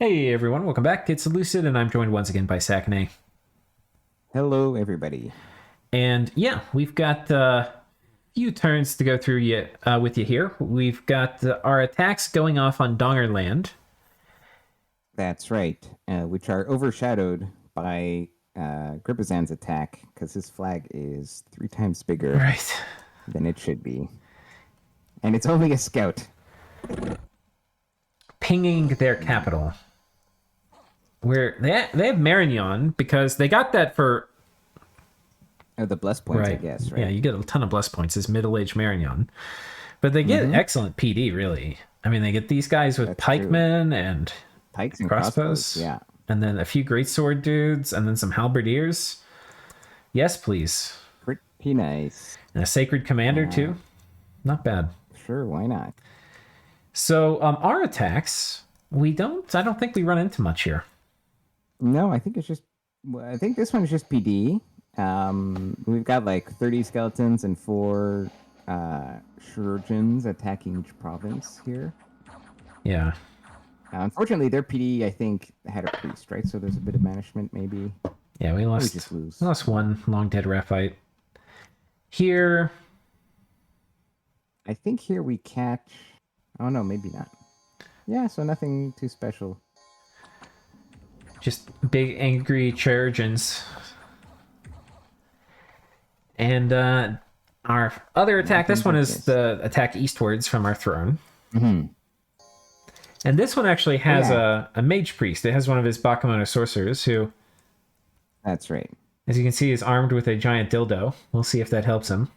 Hey everyone, welcome back. It's Lucid, and I'm joined once again by Sakane. Hello, everybody. And yeah, we've got a few turns to go through with you here. We've got our attacks going off on Dongerland. That's right, which are overshadowed by Gripazan's attack because his flag is 3 times bigger Right. than it should be. And it's only a scout. Pinging their capital. Where they have Marignon because they got that for... Oh, the bless points, right. I guess, right? Yeah, you get a ton of bless points as middle-aged Marignon. But they get excellent PD, really. I mean, they get these guys with pikemen and pikes and crossbows, yeah. And then a few greatsword dudes, and then some halberdiers. Yes, please. Pretty nice. And a sacred commander, too. Not bad. Sure, why not? So, our attacks, I don't think we run into much here. No, I think this one is just PD. We've got like 30 skeletons and 4 chirurgeons attacking each province here. Yeah. Unfortunately, their PD, I think, had a priest, right? So there's a bit of banishment, maybe. Yeah, we lost one long dead Raphite. Here... I think here we catch... Oh, no, maybe not. Yeah, so nothing too special. Just big, angry chirurgeons. And our other attack, this one is the attack eastwards from our throne. Mm-hmm. And this one actually has a mage priest. It has one of his Bakemono sorcerers who... That's right. As you can see, is armed with a giant dildo. We'll see if that helps him.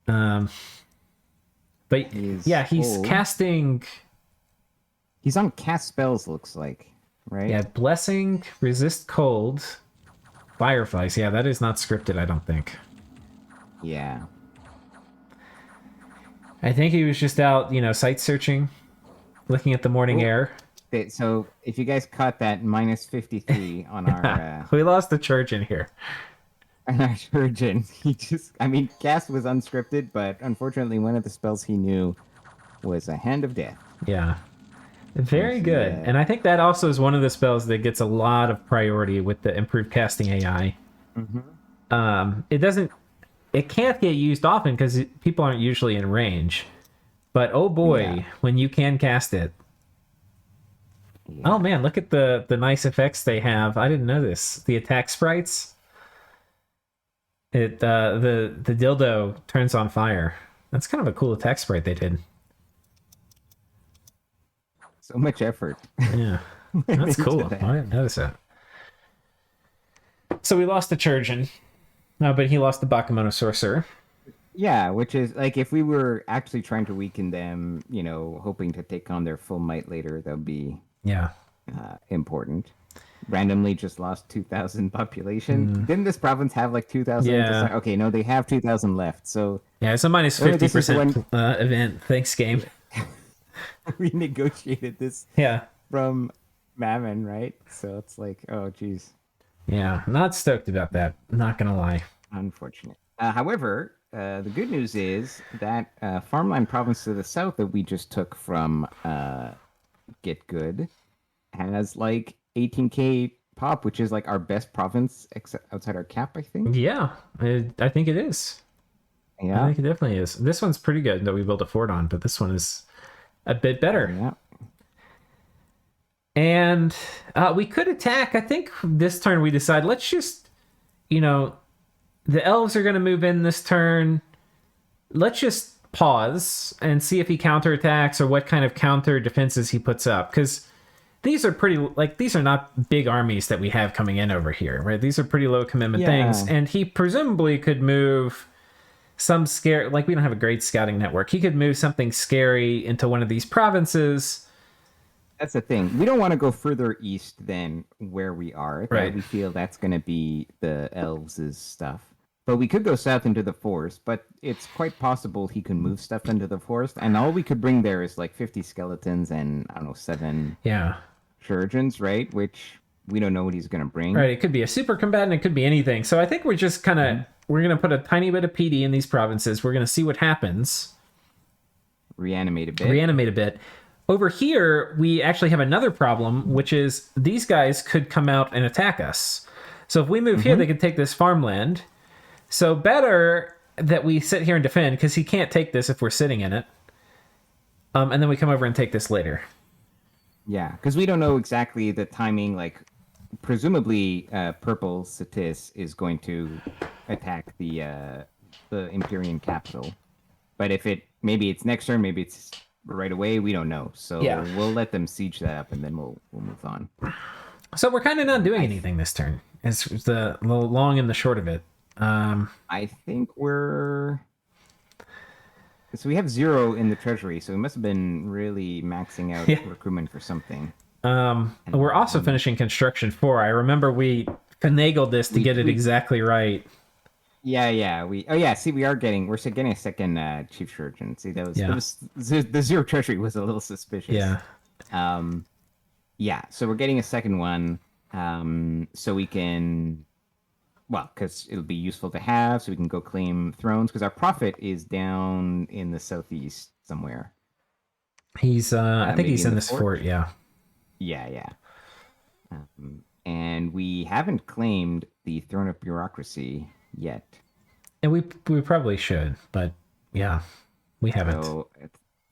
But he's casting... He's on cast spells, looks like, right? Yeah, Blessing, Resist Cold, Fireflies. Yeah, that is not scripted, I don't think. Yeah. I think he was just out, sight searching, looking at the morning air. So if you guys caught that, minus 53 on our... We lost the church in here. On our chirurgeon. Cast was unscripted, but unfortunately one of the spells he knew was a Hand of Death. Yeah. Very good. And I think that also is one of the spells that gets a lot of priority with the improved casting AI. Mm-hmm. It can't get used often because people aren't usually in range. But oh boy, when you can cast it. Yeah. Oh man, look at the nice effects they have. I didn't know this. The attack sprites. The dildo turns on fire. That's kind of a cool attack sprite they did. So much effort. Yeah. That's cool. I didn't notice that. So we lost the Churgeon. But he lost the Bakemono Sorcerer. Yeah, which is, like, if we were actually trying to weaken them, hoping to take on their full might later, that would be important. Randomly just lost 2,000 population. Didn't this province have, like, 2,000? Yeah. Okay, no, they have 2,000 left, so... Yeah, it's a minus 50% event. Thanks, game. We negotiated this from Mammon, right? So it's like, oh, geez. Yeah, not stoked about that. Not gonna lie. Unfortunate. However, the good news is that farmland province to the south that we just took from Get Good has like 18k pop, which is like our best province outside our cap, I think. Yeah, I think it is. Yeah, I think it definitely is. This one's pretty good that we built a fort on, but this one is a bit better. Yeah. And we could attack. I think this turn we decide, let's just, the elves are going to move in this turn. Let's just pause and see if he counterattacks or what kind of counter defenses he puts up. Because these are not big armies that we have coming in over here, right? These are pretty low commitment things. And he presumably could move some scare, like we don't have a great scouting network. He could move something scary into one of these provinces. That's the thing. We don't want to go further east than where we are. Right. We feel that's going to be the elves' stuff. But we could go south into the forest, but it's quite possible he can move stuff into the forest. And all we could bring there is like 50 skeletons and, 7 chirurgeons, right? Which we don't know what he's going to bring. Right. It could be a super combatant. It could be anything. So I think we're just kind of, we're going to put a tiny bit of PD in these provinces. We're going to see what happens. Reanimate a bit. over here, we actually have another problem, which is these guys could come out and attack us. So if we move here, they could take this farmland. So better that we sit here and defend, because he can't take this if we're sitting in it. And then we come over and take this later. Yeah, because we don't know exactly the timing. Like, presumably, Purple Cetis is going to attack the Empyrean capital. But if maybe it's next turn, maybe it's right away. We don't know. So we'll let them siege that up, and then we'll move on. So we're kind of not doing anything this turn. It's the long and the short of it. I think we're. So we have 0 in the treasury, so we must have been really maxing out recruitment for something. We're also finishing construction 4. I remember we finagled this to get it exactly right. Yeah. See, we're getting a second chief surgeon. See, that was the 0 treasury was a little suspicious. Yeah. So we're getting a second one, so we can. Well, because it'll be useful to have, so we can go claim thrones. Because our prophet is down in the southeast somewhere. He's, I think he's in this fort. Yeah. Yeah. And we haven't claimed the throne of bureaucracy yet. And we probably should, but yeah, we haven't. So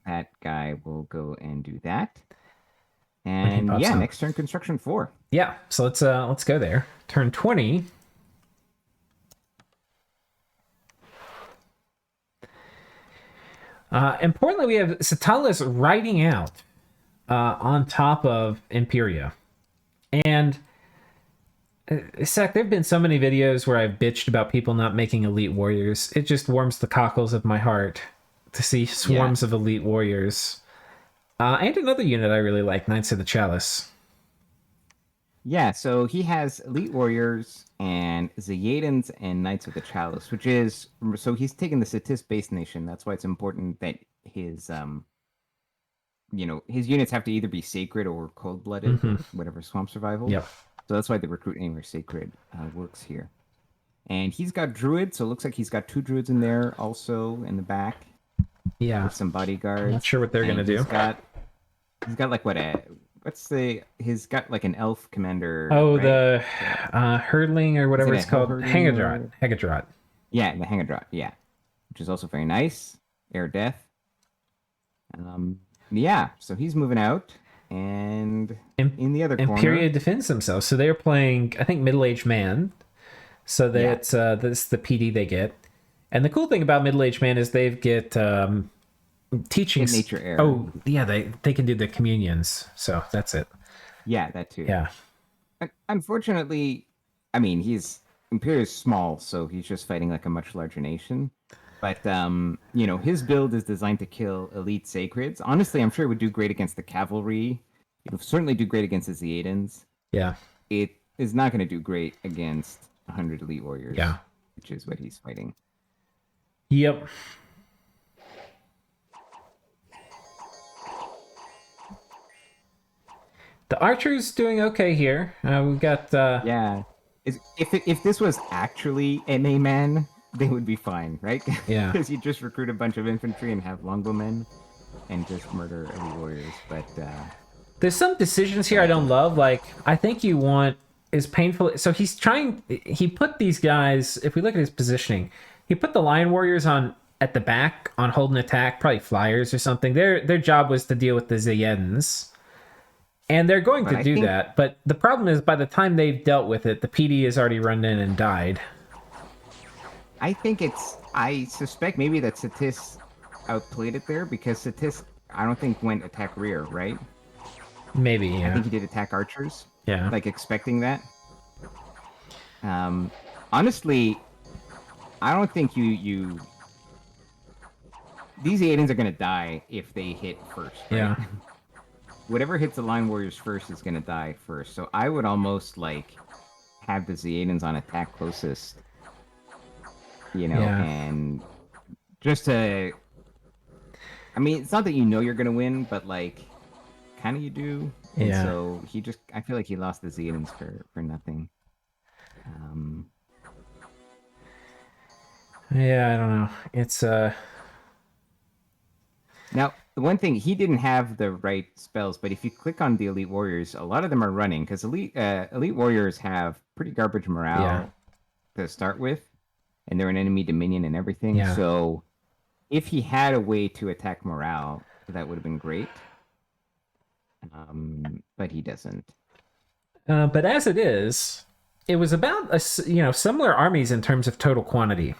that guy will go and do that. And next turn, construction 4. Yeah, so let's go there. Turn 20. Importantly, we have Ctalis riding out on top of Empyrea. And Zach, there have been so many videos where I've bitched about people not making elite warriors. It just warms the cockles of my heart to see swarms of elite warriors. And another unit I really like, Knights of the Chalice. Yeah, so he has elite warriors and Zayadans and Knights of the Chalice, which is so he's taken the Cetis base nation. That's why it's important that his his units have to either be sacred or cold-blooded, whatever swamp survival. Yep. So that's why the recruit anywhere sacred works here. And he's got druid, so it looks like he's got 2 druids in there also in the back. Yeah. With some bodyguards. I'm not sure what they're gonna do. He's got like he's got like an elf commander. Oh, right? The hurdling or whatever it's called. Hagadrot. Yeah, the Hagadrot, yeah. Which is also very nice. Air Death. So he's moving out. And in the other corner... Empyrea defends themselves. So they're playing, I think, Middle-Aged Man. So that's the PD they get. And the cool thing about Middle-Aged Man is they get... teaching nature air. Oh yeah, they can do the communions, so that's it. Yeah, that too. Yeah. Unfortunately, I mean, Empyrea is small, so he's just fighting like a much larger nation. But his build is designed to kill elite sacreds. Honestly, I'm sure it would do great against the cavalry. It would certainly do great against the Zayadans. Yeah. It is not going to do great against 100 elite warriors. Yeah. Which is what he's fighting. Yep. The archer's doing okay here. We've got... If this was actually NA man, they would be fine, right? Yeah. Because you just recruit a bunch of infantry and have longbowmen and just murder elite warriors. But there's some decisions here I don't love. Like, I think you want is painful. So he put these guys, if we look at his positioning, he put the lion warriors at the back on hold and attack, probably flyers or something. Their job was to deal with the Zayedans. And they're going to do that, but the problem is by the time they've dealt with it, the PD has already run in and died. I suspect maybe that Cetis outplayed it there, because Cetis, I don't think, went attack rear, right? Maybe, yeah. I think he did attack archers. Yeah. Like, expecting that. Honestly, I don't think you... These Aidens are going to die if they hit first, right? Yeah. Whatever hits the line warriors first is going to die first. So I would almost have the Zayadans on attack closest, and just to. I mean, it's not that you're going to win, but kind of you do. And yeah. So I feel like he lost the Zayadans for nothing. Yeah, I don't know. It's Now, the one thing, he didn't have the right spells, but if you click on the elite warriors, a lot of them are running because elite warriors have pretty garbage morale Yeah. to start with, and they're an enemy dominion and everything. Yeah. So if he had a way to attack morale, that would have been great. But he doesn't. But as it is, it was about similar armies in terms of total quantity.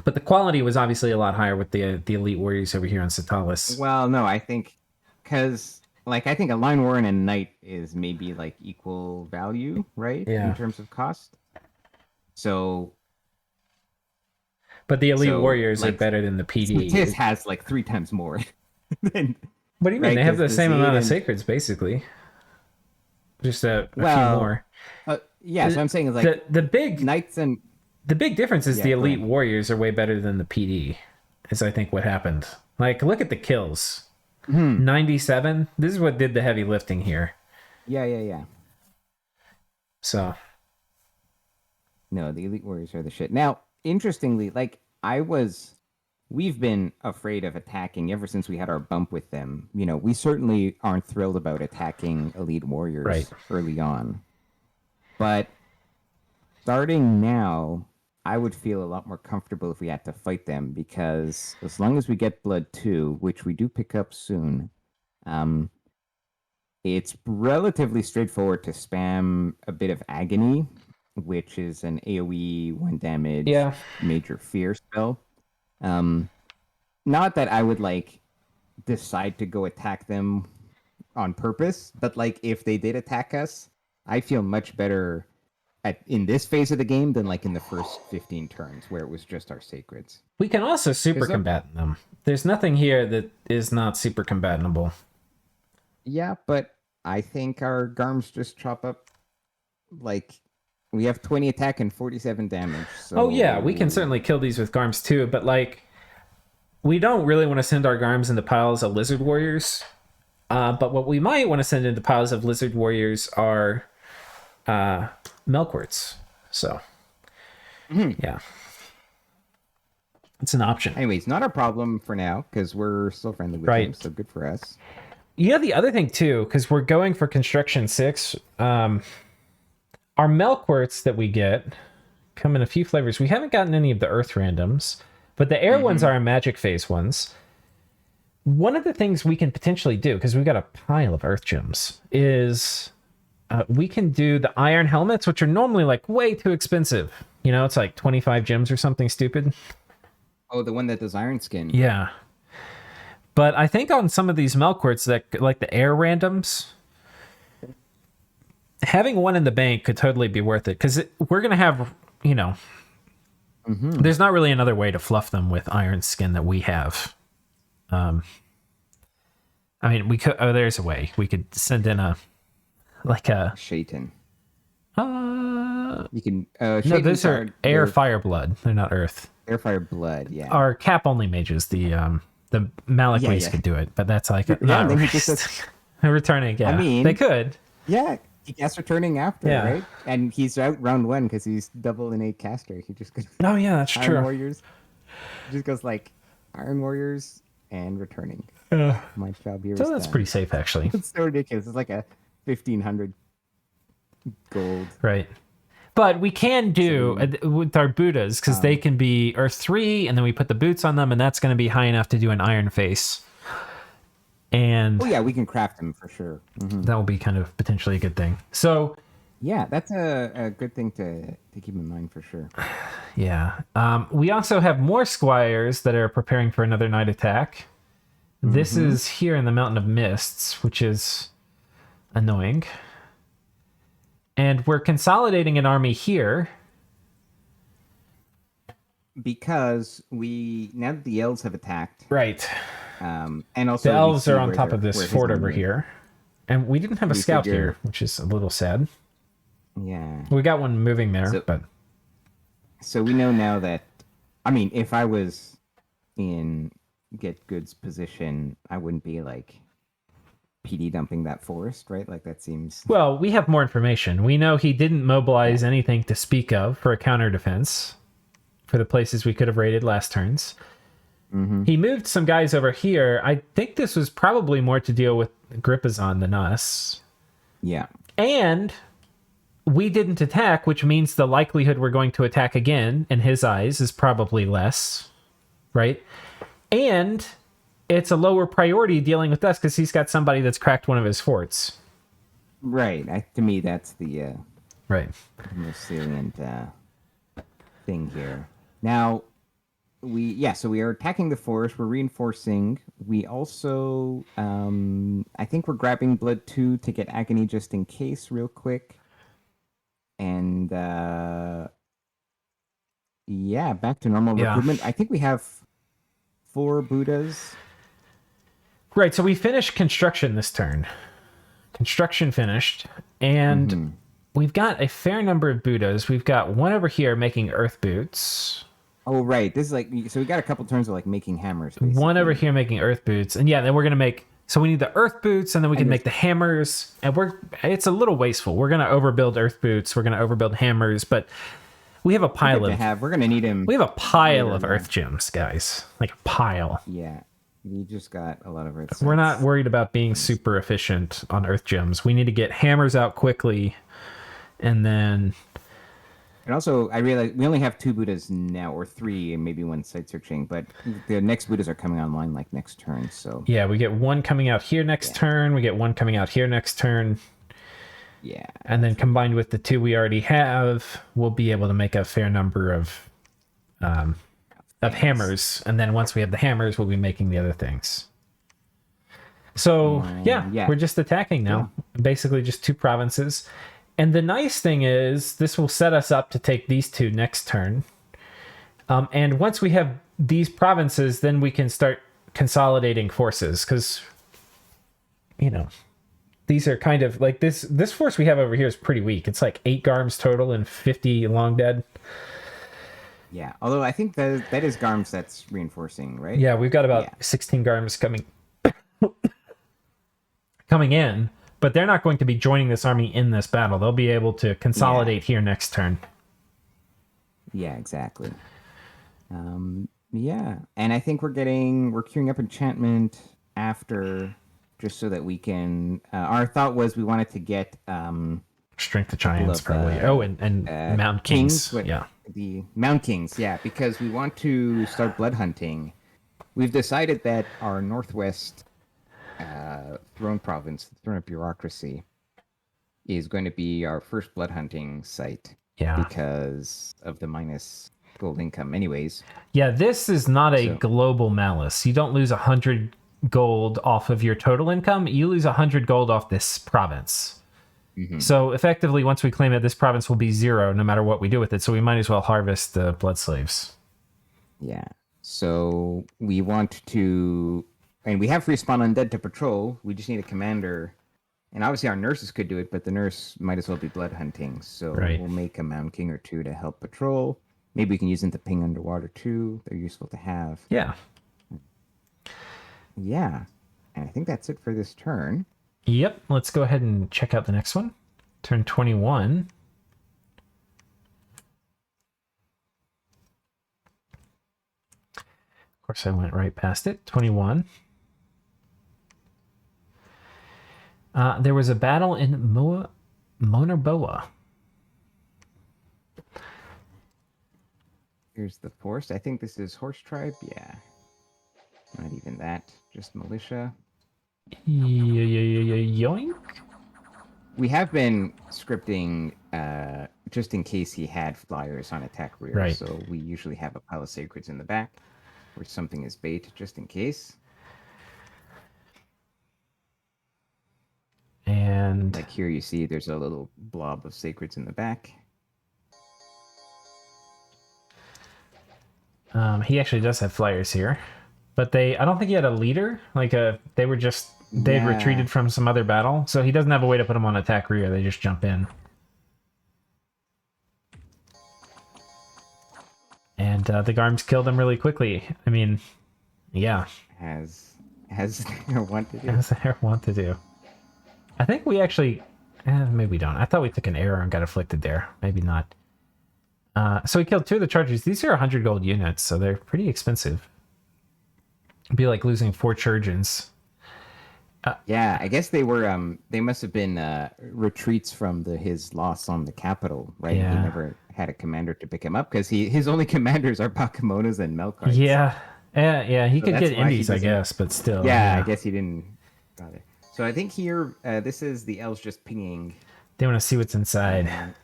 But the quality was obviously a lot higher with the elite warriors over here on Ctalis. Well, no, I think because I think a line warrior and a knight is maybe like equal value, right? Yeah. In terms of cost. So. But the elite warriors are better than the PD. This has like 3 times more. Than, what do you mean? They have the same amount of sacreds, basically. Just a few more. Yeah, so I'm saying is like the big knights and. The big difference is the elite warriors are way better than the PD, is I think what happened. Like, look at the kills. 97. This is what did the heavy lifting here. Yeah. So. No, the elite warriors are the shit. Now, interestingly, we've been afraid of attacking ever since we had our bump with them. You know, we certainly aren't thrilled about attacking elite warriors early on. But starting now, I would feel a lot more comfortable if we had to fight them, because as long as we get Blood 2, which we do pick up soon, it's relatively straightforward to spam a bit of Agony, which is an AoE 1 damage major fear spell. Not that I would decide to go attack them on purpose, but if they did attack us, I feel much better in this phase of the game than in the first 15 turns where it was just our sacreds. We can also super combat them. There's nothing here that is not super combatable. Yeah, but I think our Garms just chop up we have 20 attack and 47 damage. So... Oh yeah, we can certainly kill these with Garms too, but we don't really want to send our Garms into piles of Lizard Warriors. But what we might want to send into piles of Lizard Warriors are Melkwarts. So yeah, it's an option. Anyways, not a problem for now because we're still friendly with them, so good for us. You know, the other thing too, because we're going for Construction 6, our Melkwarts that we get come in a few flavors. We haven't gotten any of the Earth randoms, but the air ones are our magic phase ones. One of the things we can potentially do, because we've got a pile of Earth gems, is we can do the iron helmets, which are normally way too expensive. You know, it's 25 gems or something stupid. Oh, the one that does iron skin. Yeah. But I think on some of these Melkwarts, that the air randoms, having one in the bank could totally be worth it, because we're going to have, there's not really another way to fluff them with iron skin that we have. I mean, we could. Oh, there's a way. We could send in a Shaitan. You can. No, those are air, fire, blood. They're not earth. Air, fire, blood. Yeah. Our cap only mages. The Malik Waste could do it, but that's then he just returning. Yeah, I mean, they could. Yeah, he casts returning after, right? And he's out round 1 because he's double innate caster. He just goes. Oh yeah, that's Iron true. Warriors. He just goes Iron Warriors and returning. My job here. So that's done. Pretty safe, actually. It's so ridiculous. It's a 1,500 gold. Right. But we can do with our Buddhas, because they can be Earth 3, and then we put the boots on them, and that's going to be high enough to do an iron face. And yeah, we can craft them for sure. That will be kind of potentially a good thing. So yeah, that's a good thing to keep in mind for sure. Yeah. We also have more squires that are preparing for another night attack. This is here in the Mountain of Mists, which is annoying. And we're consolidating an army here. Because now that the elves have attacked. Right. And also the elves are on top of this fort over here. And we didn't have a scout here, which is a little sad. Yeah. We got one moving there, but... So we know now that... I mean, if I was in Get Good's position, I wouldn't be PD dumping that forest, right? That seems... Well, we have more information. We know he didn't mobilize anything to speak of for a counter defense for the places we could have raided last turns. He moved some guys over here. I think this was probably more to deal with Gripazon than us. Yeah. And we didn't attack, which means the likelihood we're going to attack again, in his eyes, is probably less, right? And it's a lower priority dealing with us because he's got somebody that's cracked one of his forts. Right. To me, that's the Right. most salient thing here. Now, so we are attacking the forest. We're reinforcing. We also, I think we're grabbing Blood 2 to get Agony just in case, real quick. And back to normal recruitment. I think we have 4 Buddhas. Right, so we finished construction this turn. Construction finished, and we've got a fair number of Buddhas. We've got one over here making earth boots. Oh, right. This is so we got a couple turns of making hammers. Basically. One over here making earth boots, and then we're gonna make. So we need the earth boots, and then we can make the hammers. And it's a little wasteful. We're gonna overbuild earth boots. We're gonna overbuild hammers, but we have a pile of. We're gonna need them. We have a pile of earth gems, guys. Like a pile. Yeah, we just got a lot of earth. We're not worried about being super efficient on earth gems. We need to get hammers out quickly, and then. And also, I realize we only have 2 Buddhas now, or 3, and maybe 1 site searching. But the next Buddhas are coming online next turn. So yeah, we get 1 coming out here next turn. We get 1 coming out here next turn. Yeah, and then combined with the 2 we already have, we'll be able to make a fair number of hammers. And then once we have the hammers, we'll be making the other things. So we're just attacking now. Basically, just 2 provinces. And the nice thing is, this will set us up to take these 2 next turn. And once we have these provinces, then we can start consolidating forces. Because, these are kind of like this force we have over here is pretty weak. It's 8 Garms total and 50 Long Dead. Yeah, although I think that is Garms that's reinforcing, right? Yeah, we've got about 16 Garms coming in. But they're not going to be joining this army in this battle. They'll be able to consolidate here next turn. Yeah, exactly. And I think we're queuing up enchantment after, just so that we can. Our thought was we wanted to get Strength of Giants, probably. And Mount Kings. The Mount Kings, because we want to start blood hunting. We've decided that our northwest throne province, the throne of bureaucracy, is going to be our first blood hunting site. Yeah. Because of the minus gold income, anyways. Yeah, this is not a global malice. You don't lose 100 gold off of your total income. You lose 100 gold off this province. Mm-hmm. So effectively, once we claim it, this province will be 0 no matter what we do with it. So we might as well harvest the blood slaves. Yeah. So we want to. And we have free spawn undead to patrol. We just need a commander. And obviously our nurses could do it, but the nurse might as well be blood hunting. So we'll make a Mountain King or 2 to help patrol. Maybe we can use them to ping underwater too. They're useful to have. Yeah. Yeah. And I think that's it for this turn. Yep. Let's go ahead and check out the next one. Turn 21. Of course, I went right past it. 21. There was a battle in Monerboa. Here's the force. I think this is Horse Tribe. Yeah. Not even that. Just militia. Yoink. We have been scripting just in case he had flyers on attack rear. Right. So we usually have a pile of sacreds in the back where something is bait just in case. And like here you see there's a little blob of sacreds in the back. He actually does have flyers here. But I don't think he had a leader. They were just they'd retreated from some other battle. So he doesn't have a way to put them on attack rear, they just jump in. And the Garms killed them really quickly. I mean, yeah. As they want to do. As they want to do. I think we actually... maybe we don't. I thought we took an arrow and got afflicted there. Maybe not. So we killed 2 of the chargers. These are 100 gold units, so they're pretty expensive. It'd be like losing 4 Trojans. Yeah, I guess they were. They must have been retreats from his loss on the capital, right? He Yeah. never had a commander to pick him up because his only commanders are Bakemonos and Melkarts. Yeah. Yeah, he So could that's get why he indies, I doesn't- guess, but still. Yeah, I guess he didn't bother. So I think here, this is the elves just pinging. They want to see what's inside. And,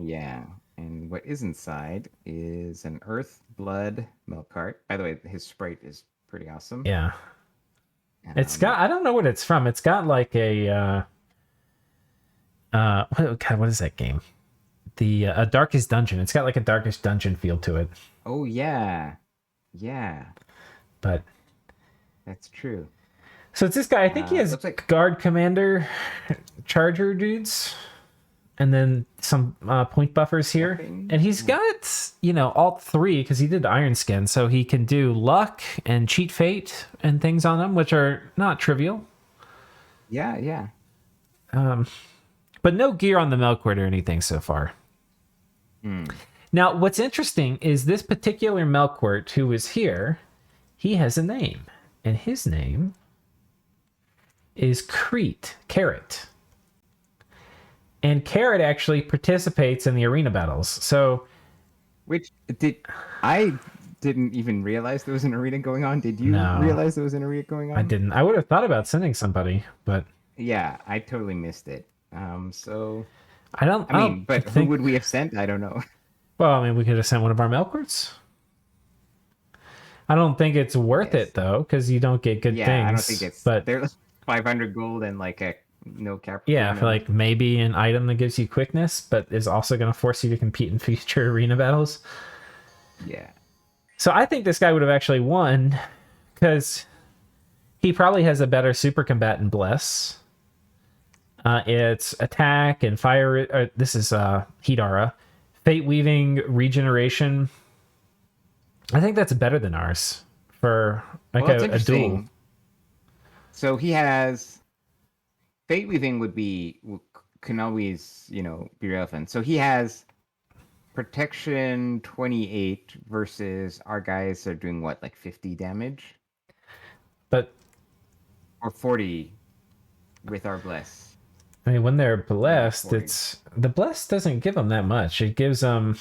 yeah, and what is inside is an Earth Blood Melkart. By the way, his sprite is pretty awesome. Yeah. It's got, I don't know what it's from. It's got like a, what is that game? The Darkest Dungeon. It's got like a Darkest Dungeon feel to it. Oh, yeah. Yeah, But that's true. so it's this guy. I think he has looks like- guard commander charger dudes. And then some point buffers here. Nothing. And he's got, alt 3 because he did Iron Skin. So he can do luck and cheat fate and things on them, which are not trivial. Yeah, yeah. But no gear on the Melkort or anything so far. Now, what's interesting is this particular Melkort who is here, he has a name. And his name is Carrot. And Carrot actually participates in the arena battles. So, Which I didn't even realize there was an arena going on. Did you No. realize there was an arena going on? I didn't. I would have thought about sending somebody, but Yeah, I totally missed it. So I don't. I mean, but who think, would we have sent? I don't know. Well, I mean, we could have sent one of our Melkorts. I don't think it's worth Yes. it though, because you don't get good Yeah, things. I don't think it's. But They're like 500 gold and like a no cap. yeah, for like maybe an item that gives you quickness, but is also going to force you to compete in future arena battles. Yeah. So I think this guy would have actually won because he probably has a better super combatant bless. It's attack and fire. This is heat aura, fate weaving, regeneration. I think that's better than ours for like Well, it's a duel. interesting. So he has fate weaving can always be relevant. So he has protection 28 versus our guys are doing what, like 50 damage But or 40 with our bless. I mean, when they're blessed, 40. the bless doesn't give them that much. It gives them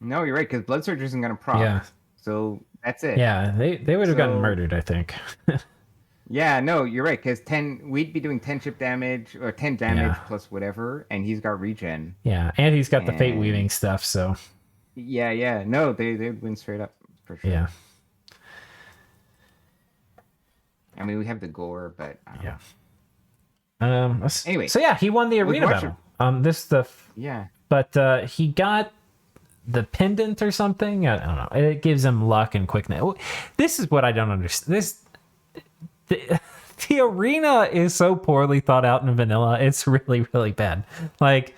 No, you're right, because blood surge isn't gonna proc. yeah. So that's it. Yeah, they would have gotten So- murdered, I think. Yeah, no, you're right, because we'd be doing 10 chip damage or 10 damage Yeah. plus whatever, and he's got regen. Yeah, and he's got the fate And- weaving stuff, so Yeah. No, they win straight up for sure. yeah. I mean, we have the gore, but I don't know. Anyway, so yeah, he won the arena watch battle. This stuff, Yeah. but he got the pendant or something. I don't know. It gives him luck and quickness. This is what I don't understand. The arena is so poorly thought out in vanilla. It's really, really bad. Like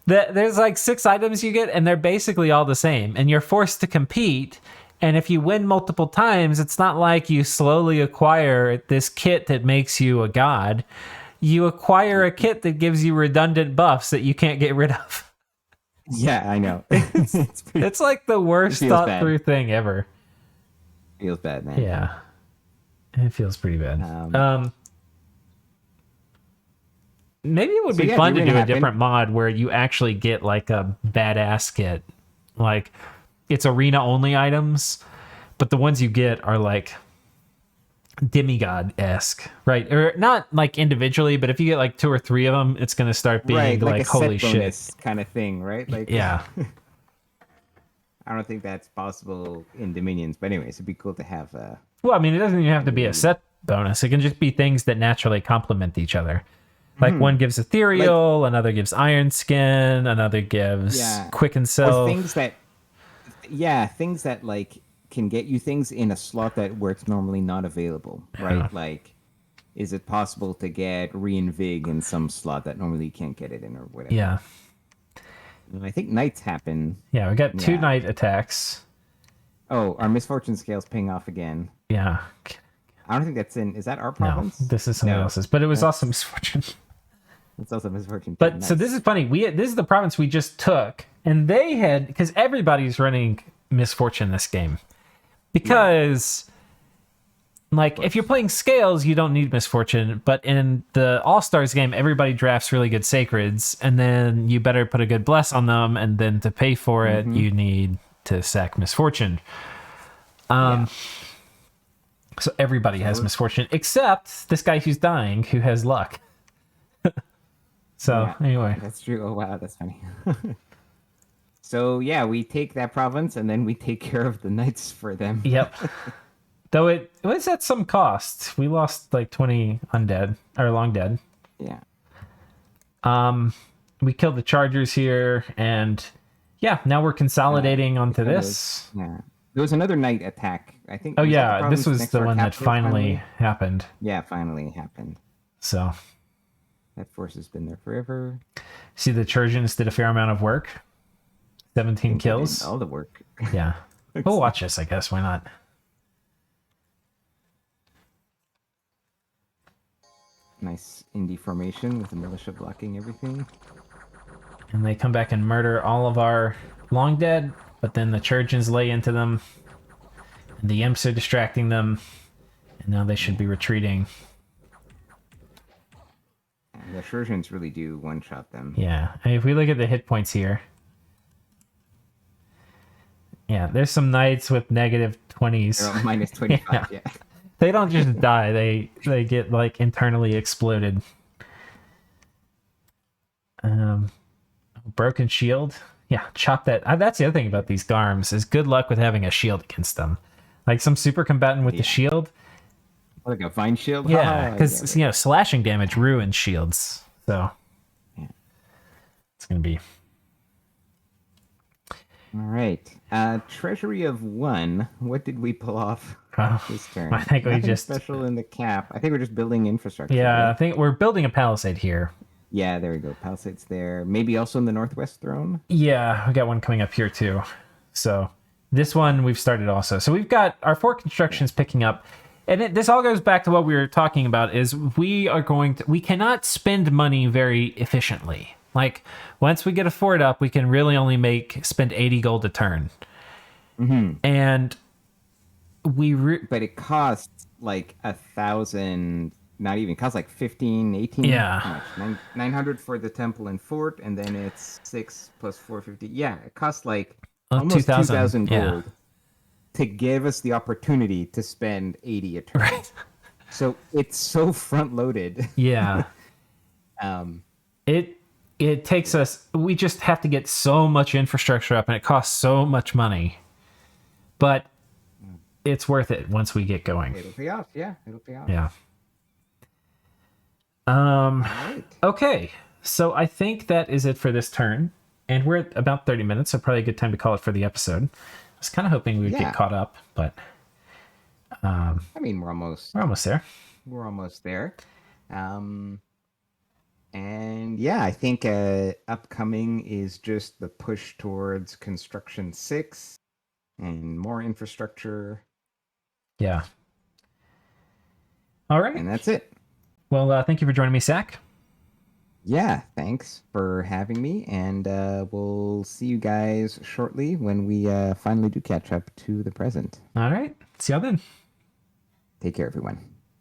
there's like 6 items you get, and they're basically all the same, and you're forced to compete. And if you win multiple times, it's not like you slowly acquire this kit that makes you a god. You acquire a kit that gives you redundant buffs that you can't get rid of. Yeah, I know. It's pretty, It's like the worst feels thought bad. through thing ever. feels bad, man. Yeah. It feels pretty bad. Maybe it would So be yeah, fun the to do arena a happened. different mod where you actually get like a badass kit. Like it's arena only items, but the ones you get are like demigod-esque, right? Or not like individually, but if you get like 2 or 3 of them, it's going to start being Right, like a set holy shit. bonus kind of thing, right? Like, Yeah. I don't think that's possible in Dominions, but anyways, it'd be cool to have. Well, I mean, it doesn't even have to be a set bonus. It can just be things that naturally complement each other. Like one gives ethereal, another gives iron skin, another gives Yeah. quicken Or self. things that like can get you things in a slot where it's normally not available, right? Yeah. Like, is it possible to get reinvig in some slot that normally you can't get it in or whatever? Yeah. And I think nights happen. Yeah, we got 2 Yeah. night attacks. Oh, our misfortune scale's paying off again. Yeah. I don't think that's in. Is that our No, province? this is someone No. else's, but it was also misfortune. It's also misfortune. But too. so Nice. this is funny. This is the province we just took, and they had because everybody's running misfortune this game because Like, if you're playing scales, you don't need misfortune. But in the All-Stars game, everybody drafts really good sacreds, and then you better put a good bless on them, and then to pay for it, you need to sack misfortune. So everybody has misfortune, except this guy who's dying, who has luck. So, anyway. That's true. Oh, wow, that's funny. So, yeah, we take that province, and then we take care of the knights for them. Yep. Though it was at some cost. We lost like 20 undead, or long dead. Yeah. We killed the chargers here, and yeah, now we're consolidating onto this. Yeah. There was another knight attack, I think. Oh yeah, this was the one that finally happened. Yeah, finally happened. So that force has been there forever. See, the Trojans did a fair amount of work. 17 kills. All the work. Yeah. We'll watch this, I guess. Why not? Nice indie formation with the militia blocking everything. And they come back and murder all of our long dead, but then the Trojans lay into them. And the imps are distracting them. And now they should be retreating. And the Trojans really do one-shot them. Yeah. I mean, if we look at the hit points here. Yeah, there's some knights with negative 20s. They're all minus 25, yeah. They don't just die, they get like internally exploded. Broken shield. Yeah, chop that. That's the other thing about these Garms is good luck with having a shield against them. Like some super combatant with the shield. Like a vine shield? Yeah, because slashing damage ruins shields. So it's gonna be all right. Treasury of 1. What did we pull off this turn? I think Nothing we just special in the cap. I think we're just building infrastructure. Yeah, right? I think we're building a palisade here. Yeah, there we go. Palisades there. Maybe also in the northwest throne. Yeah, we got one coming up here too. So this one we've started also. So we've got our fort constructions picking up. And this all goes back to what we were talking about is we cannot spend money very efficiently. Like once we get a fort up, we can really only spend 80 gold a turn. Mm-hmm. And but it costs like 1,000, not even, it costs like 15, 18. Yeah. 900 for the temple and fort, and then it's 6 plus 450. Yeah, it costs like almost almost 2,000 gold. Yeah. To give us the opportunity to spend 80 a turn. Right. So it's so front loaded. Yeah. It takes us, we just have to get so much infrastructure up and it costs so much money. But it's worth it once we get going. It'll pay off. Yeah, it'll pay off. Yeah. Right. Okay. So I think that is it for this turn. And we're at about 30 minutes, so probably a good time to call it for the episode. I was kind of hoping we would get caught up, but I mean, we're almost there. We're almost there. And yeah, I think upcoming is just the push towards construction 6 and more infrastructure. Yeah. All right. And that's it. Well, thank you for joining me, Zach. Yeah, thanks for having me, and we'll see you guys shortly when we finally do catch up to the present. All right. See y'all then. Take care, everyone.